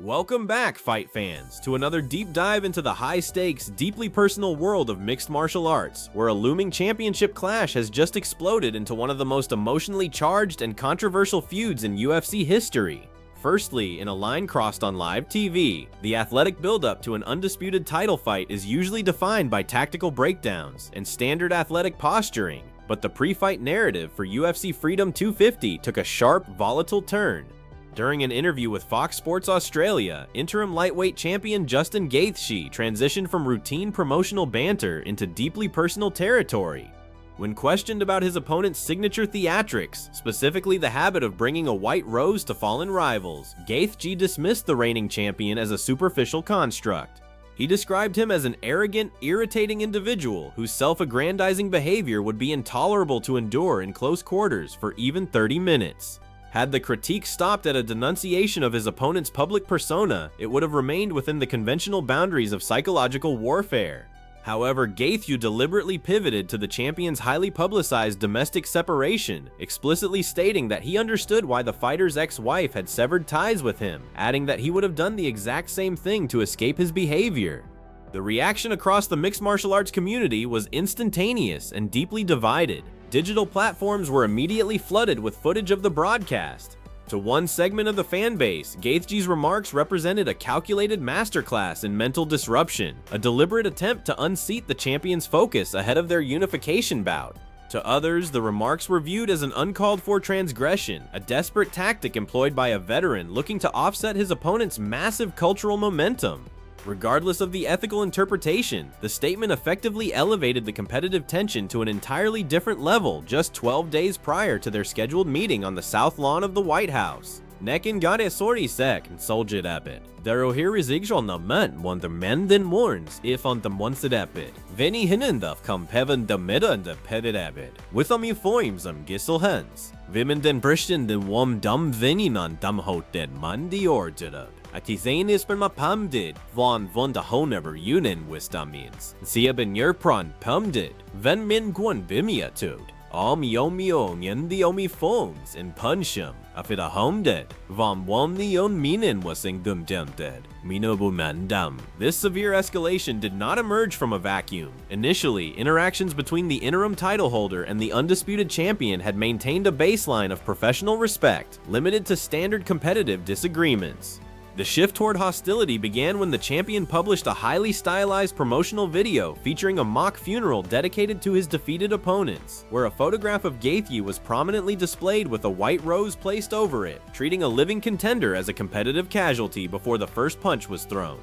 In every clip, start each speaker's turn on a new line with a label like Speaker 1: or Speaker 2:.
Speaker 1: Welcome back, fight fans, to another deep dive into the high-stakes, deeply personal world of mixed martial arts, where a looming championship clash has just exploded into one of the most emotionally charged and controversial feuds in UFC history. Firstly, in a line crossed on live TV, the athletic build-up to an undisputed title fight is usually defined by tactical breakdowns and standard athletic posturing, but the pre-fight narrative for UFC Freedom 250 took a sharp, volatile turn. During an interview with Fox Sports Australia, interim lightweight champion Justin Gaethje transitioned from routine promotional banter into deeply personal territory. When questioned about his opponent's signature theatrics, specifically the habit of bringing a white rose to fallen rivals, Gaethje dismissed the reigning champion as a superficial construct. He described him as an arrogant, irritating individual whose self-aggrandizing behavior would be intolerable to endure in close quarters for even 30 minutes. Had the critique stopped at a denunciation of his opponent's public persona, it would have remained within the conventional boundaries of psychological warfare. However, Gaethje deliberately pivoted to the champion's highly publicized domestic separation, explicitly stating that he understood why the fighter's ex-wife had severed ties with him, adding that he would have done the exact same thing to escape his behavior. The reaction across the mixed martial arts community was instantaneous and deeply divided. Digital platforms were immediately flooded with footage of the broadcast. To one segment of the fanbase, Gaethje's remarks represented a calculated masterclass in mental disruption, a deliberate attempt to unseat the champion's focus ahead of their unification bout. To others, the remarks were viewed as an uncalled-for transgression, a desperate tactic employed by a veteran looking to offset his opponent's massive cultural momentum. Regardless of the ethical interpretation, the statement effectively elevated the competitive tension to an entirely different level just 12 days prior to their scheduled meeting on the South Lawn of the White House. Nekin gade sori sek and soldier ebbet. There here is igjon na men one the men then warns if on the once ebbet. Veni hinendaf come heaven the meta and the petted ebbet. With you forms gissel hens. Vimen den bristen den wom dum veni non dum hot den man the order. Atizane is per ma pum did, von the honever unin wistamins. Sia ben yer pron pum did, ven min gwan bimia toad. Mio nyen the omi phones and punch him. Afit a home dead, von wom the on minin wasing dum dem dead. Minobu man dum. This severe escalation did not emerge from a vacuum. Initially, interactions between the interim title holder and the undisputed champion had maintained a baseline of professional respect, limited to standard competitive disagreements. The shift toward hostility began when the champion published a highly stylized promotional video featuring a mock funeral dedicated to his defeated opponents, where a photograph of Gaethje was prominently displayed with a white rose placed over it, treating a living contender as a competitive casualty before the first punch was thrown.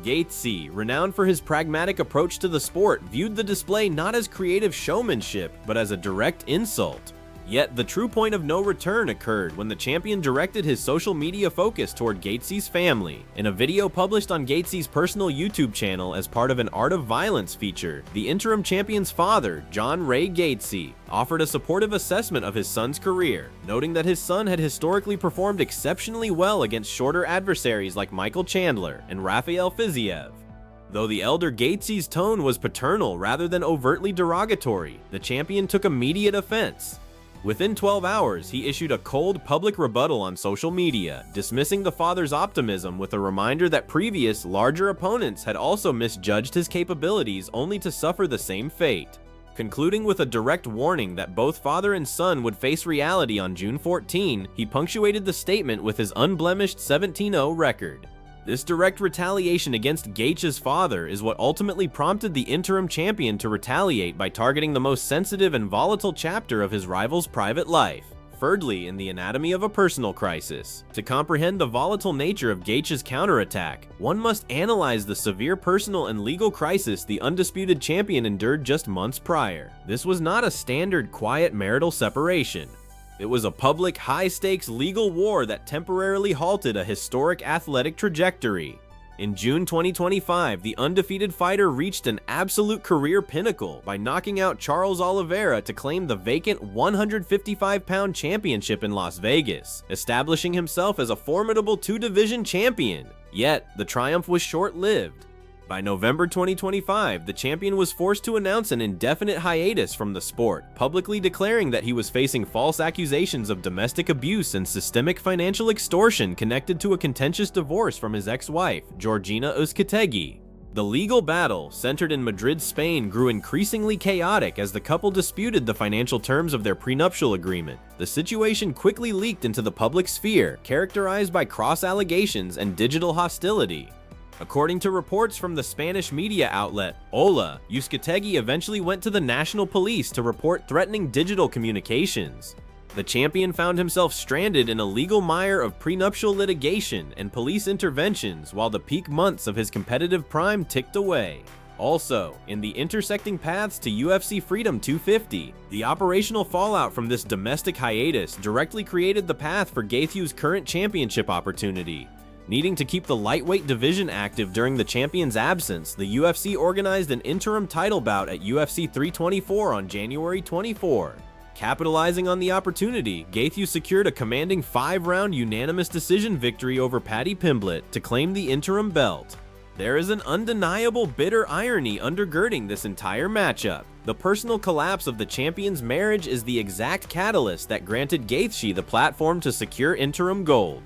Speaker 1: Gaethje, renowned for his pragmatic approach to the sport, viewed the display not as creative showmanship, but as a direct insult. Yet, the true point of no return occurred when the champion directed his social media focus toward Gaethje's family. In a video published on Gaethje's personal YouTube channel as part of an Art of Violence feature, the interim champion's father, John Ray Gaethje, offered a supportive assessment of his son's career, noting that his son had historically performed exceptionally well against shorter adversaries like Michael Chandler and Rafael Fiziev. Though the elder Gaethje's tone was paternal rather than overtly derogatory, the champion took immediate offense. Within 12 hours, he issued a cold public rebuttal on social media, dismissing the father's optimism with a reminder that previous, larger opponents had also misjudged his capabilities only to suffer the same fate. Concluding with a direct warning that both father and son would face reality on June 14, he punctuated the statement with his unblemished 17-0 record. This direct retaliation against Gaethje's father is what ultimately prompted the interim champion to retaliate by targeting the most sensitive and volatile chapter of his rival's private life, thirdly in the anatomy of a personal crisis. To comprehend the volatile nature of Gaethje's counterattack, one must analyze the severe personal and legal crisis the undisputed champion endured just months prior. This was not a standard quiet marital separation. It was a public, high-stakes legal war that temporarily halted a historic athletic trajectory. In June 2025, the undefeated fighter reached an absolute career pinnacle by knocking out Charles Oliveira to claim the vacant 155-pound championship in Las Vegas, establishing himself as a formidable two-division champion. Yet, the triumph was short-lived. By November 2025, the champion was forced to announce an indefinite hiatus from the sport, publicly declaring that he was facing false accusations of domestic abuse and systemic financial extortion connected to a contentious divorce from his ex-wife, Georgina Uzcategui. The legal battle, centered in Madrid, Spain, grew increasingly chaotic as the couple disputed the financial terms of their prenuptial agreement. The situation quickly leaked into the public sphere, characterized by cross-allegations and digital hostility. According to reports from the Spanish media outlet Hola, Uzcategui eventually went to the national police to report threatening digital communications. The champion found himself stranded in a legal mire of prenuptial litigation and police interventions while the peak months of his competitive prime ticked away. Also, in the intersecting paths to UFC Freedom 250, the operational fallout from this domestic hiatus directly created the path for Gaethje's current championship opportunity. Needing to keep the lightweight division active during the champion's absence, the UFC organized an interim title bout at UFC 324 on January 24. Capitalizing on the opportunity, Gaethje secured a commanding 5-round unanimous decision victory over Paddy Pimblett to claim the interim belt. There is an undeniable bitter irony undergirding this entire matchup. The personal collapse of the champion's marriage is the exact catalyst that granted Gaethje the platform to secure interim gold.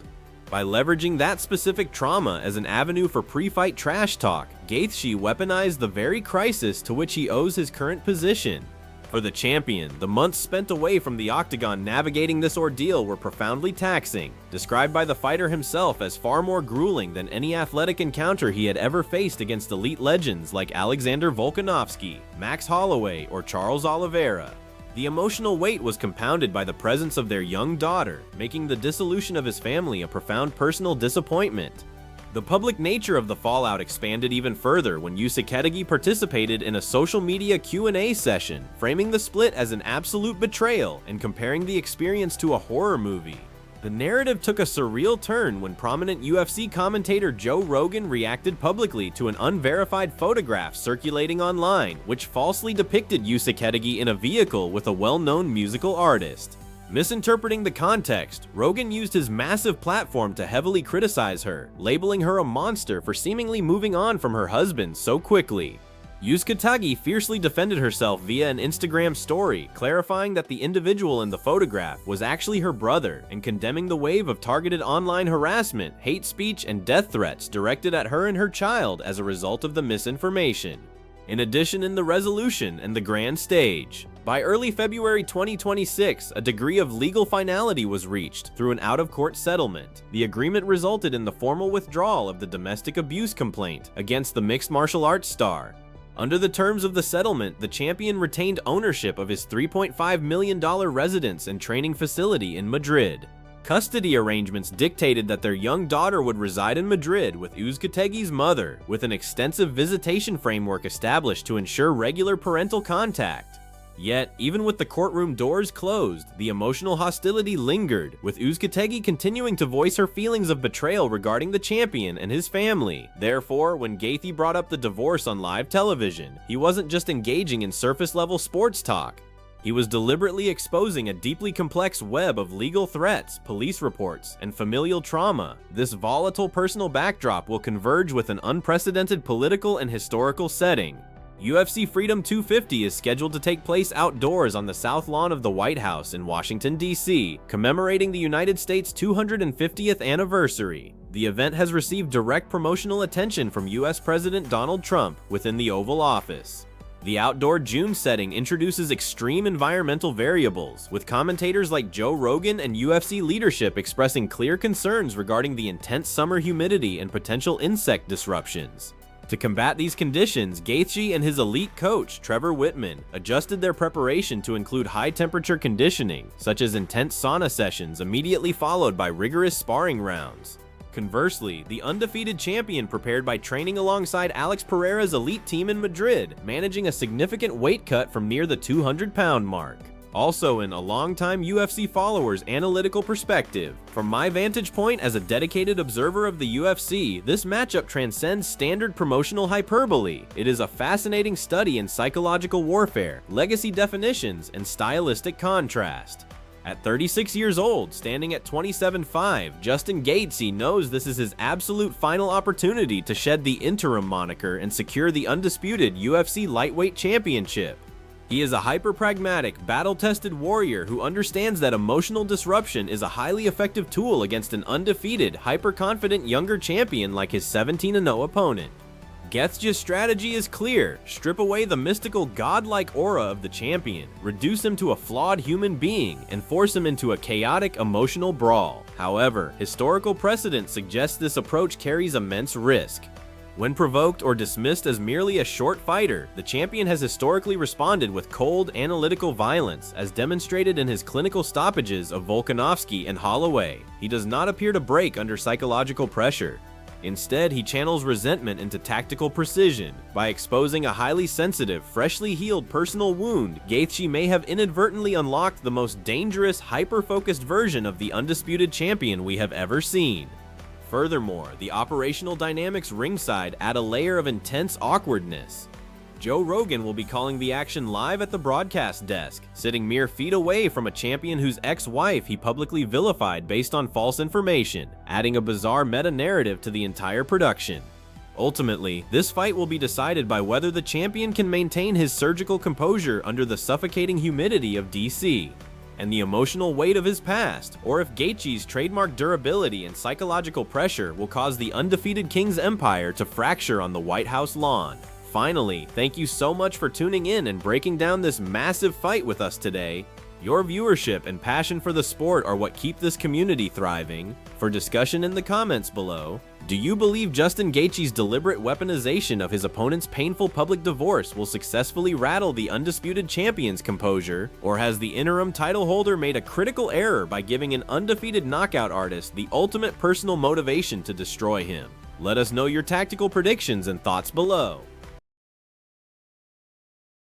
Speaker 1: By leveraging that specific trauma as an avenue for pre-fight trash talk, Gaethje weaponized the very crisis to which he owes his current position. For the champion, the months spent away from the Octagon navigating this ordeal were profoundly taxing, described by the fighter himself as far more grueling than any athletic encounter he had ever faced against elite legends like Alexander Volkanovski, Max Holloway, or Charles Oliveira. The emotional weight was compounded by the presence of their young daughter, making the dissolution of his family a profound personal disappointment. The public nature of the fallout expanded even further when Uzcategui participated in a social media Q&A session, framing the split as an absolute betrayal and comparing the experience to a horror movie. The narrative took a surreal turn when prominent UFC commentator Joe Rogan reacted publicly to an unverified photograph circulating online, which falsely depicted Uzcategui in a vehicle with a well-known musical artist. Misinterpreting the context, Rogan used his massive platform to heavily criticize her, labeling her a monster for seemingly moving on from her husband so quickly. Uzcategui fiercely defended herself via an Instagram story, clarifying that the individual in the photograph was actually her brother and condemning the wave of targeted online harassment, hate speech, and death threats directed at her and her child as a result of the misinformation. In addition, in the resolution and the grand stage, by early February 2026, a degree of legal finality was reached through an out-of-court settlement. The agreement resulted in the formal withdrawal of the domestic abuse complaint against the mixed martial arts star. Under the terms of the settlement, the champion retained ownership of his $3.5 million residence and training facility in Madrid. Custody arrangements dictated that their young daughter would reside in Madrid with Uzcategui's mother, with an extensive visitation framework established to ensure regular parental contact. Yet, even with the courtroom doors closed, the emotional hostility lingered, with Uzcategui continuing to voice her feelings of betrayal regarding the champion and his family. Therefore, when Gaethje brought up the divorce on live television, he wasn't just engaging in surface-level sports talk. He was deliberately exposing a deeply complex web of legal threats, police reports, and familial trauma. This volatile personal backdrop will converge with an unprecedented political and historical setting. UFC Freedom 250 is scheduled to take place outdoors on the south lawn of the White House in Washington, D.C., commemorating the United States' 250th anniversary. The event has received direct promotional attention from U.S. President Donald Trump within the Oval Office. The outdoor June setting introduces extreme environmental variables, with commentators like Joe Rogan and UFC leadership expressing clear concerns regarding the intense summer humidity and potential insect disruptions. To combat these conditions, Gaethje and his elite coach, Trevor Whitman, adjusted their preparation to include high-temperature conditioning, such as intense sauna sessions immediately followed by rigorous sparring rounds. Conversely, the undefeated champion prepared by training alongside Alex Pereira's elite team in Madrid, managing a significant weight cut from near the 200-pound mark. Also, in a longtime UFC follower's analytical perspective, from my vantage point as a dedicated observer of the UFC, this matchup transcends standard promotional hyperbole. It is a fascinating study in psychological warfare, legacy definitions, and stylistic contrast. At 36 years old, standing at 27-5, Justin Gaethje knows this is his absolute final opportunity to shed the interim moniker and secure the undisputed UFC lightweight championship. He is a hyper-pragmatic, battle-tested warrior who understands that emotional disruption is a highly effective tool against an undefeated, hyper-confident younger champion like his 17-0 opponent. Gaethje's strategy is clear: strip away the mystical, godlike aura of the champion, reduce him to a flawed human being, and force him into a chaotic, emotional brawl. However, historical precedent suggests this approach carries immense risk. When provoked or dismissed as merely a short fighter, the champion has historically responded with cold, analytical violence, as demonstrated in his clinical stoppages of Volkanovski and Holloway. He does not appear to break under psychological pressure. Instead, he channels resentment into tactical precision. By exposing a highly sensitive, freshly healed personal wound, Gaethje may have inadvertently unlocked the most dangerous, hyper-focused version of the undisputed champion we have ever seen. Furthermore, the operational dynamics ringside add a layer of intense awkwardness. Joe Rogan will be calling the action live at the broadcast desk, sitting mere feet away from a champion whose ex-wife he publicly vilified based on false information, adding a bizarre meta-narrative to the entire production. Ultimately, this fight will be decided by whether the champion can maintain his surgical composure under the suffocating humidity of DC and the emotional weight of his past, or if Gaethje's trademark durability and psychological pressure will cause the undefeated King's empire to fracture on the White House lawn. Finally, thank you so much for tuning in and breaking down this massive fight with us today. Your viewership and passion for the sport are what keep this community thriving. For discussion in the comments below, do you believe Justin Gaethje's deliberate weaponization of his opponent's painful public divorce will successfully rattle the undisputed champion's composure, or has the interim title holder made a critical error by giving an undefeated knockout artist the ultimate personal motivation to destroy him? Let us know your tactical predictions and thoughts below.